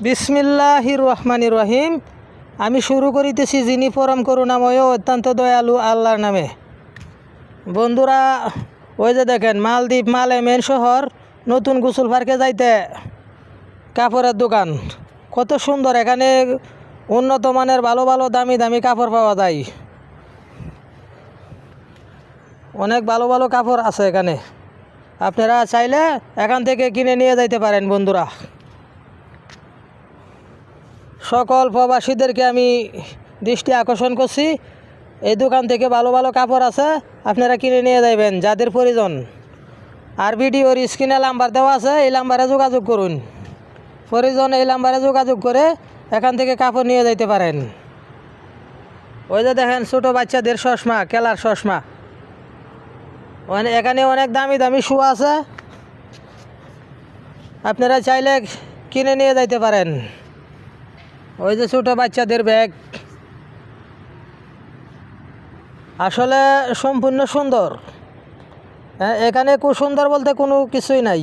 বিসমিল্লাহির রহমানির রহিম। আমি শুরু করিতেছি যিনি পরম করুণাময় ও অত্যন্ত দয়ালু আল্লাহর নামে। বন্ধুরা, ওই যে দেখেন মালদ্বীপ মেন শহর নতুন গোসল পার্কে যাইতে কাপড়ের দোকান কত সুন্দর। এখানে উন্নত মানের ভালো ভালো দামি দামি কাপড় পাওয়া যায়। অনেক ভালো ভালো কাপড় আছে এখানে, আপনারা চাইলে এখান থেকে কিনে নিয়ে যাইতে পারেন। বন্ধুরা, সকল প্রবাসীদেরকে আমি দৃষ্টি আকর্ষণ করছি, এই দোকান থেকে ভালো ভালো কাপড় আছে, আপনারা কিনে নিয়ে যাবেন যাদের প্রয়োজন। আর ভিডিওর স্ক্রিনে নাম্বার দেওয়া আছে, এই নাম্বারে যোগাযোগ করুন। প্রয়োজন এই নাম্বারে যোগাযোগ করে এখান থেকে কাপড় নিয়ে যাইতে পারেন। ওই যে দেখেন ছোটো বাচ্চাদের চশমা, খেলার চশমা। এখানে অনেক দামি দামি শু আছে, আপনারা চাইলে কিনে নিয়ে যাইতে পারেন। ওই যে ছোটো বাচ্চাদের ব্যাগ, আসলে সম্পূর্ণ সুন্দর। এখানে খুব সুন্দর বলতে কোনো কিছুই নাই।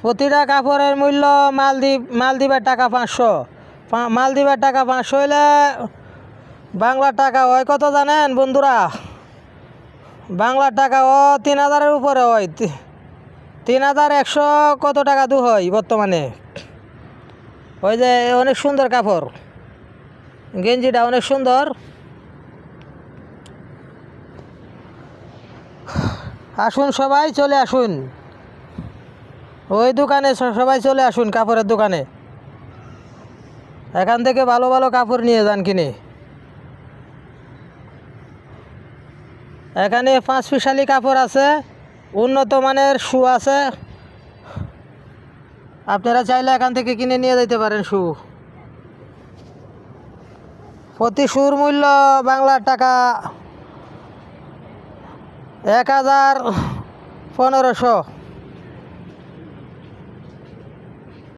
প্রতিটা কাপড়ের মূল্য মালদ্বীপের টাকা 500। মালদ্বীপের টাকা 500 হইলে বাংলার টাকা হয় কত জানেন বন্ধুরা? বাংলার টাকা 3000-এর উপরে হয়। 3100 কত টাকা দু হয় বর্তমানে। ওই যে অনেক সুন্দর কাপড়, গেঞ্জিটা অনেক সুন্দর। আসুন সবাই, চলে আসুন ওই দোকানে, সবাই চলে আসুন কাপড়ের দোকানে। এখান থেকে ভালো ভালো কাপড় নিয়ে যান কিনে। এখানে 5 স্পেশালি কাপড় আছে, উন্নত মানের শু আছে, আপনারা চাইলে এখান থেকে কিনে নিয়ে যেতে পারেন শু। প্রতি শুর মূল্য বাংলার টাকা 1500।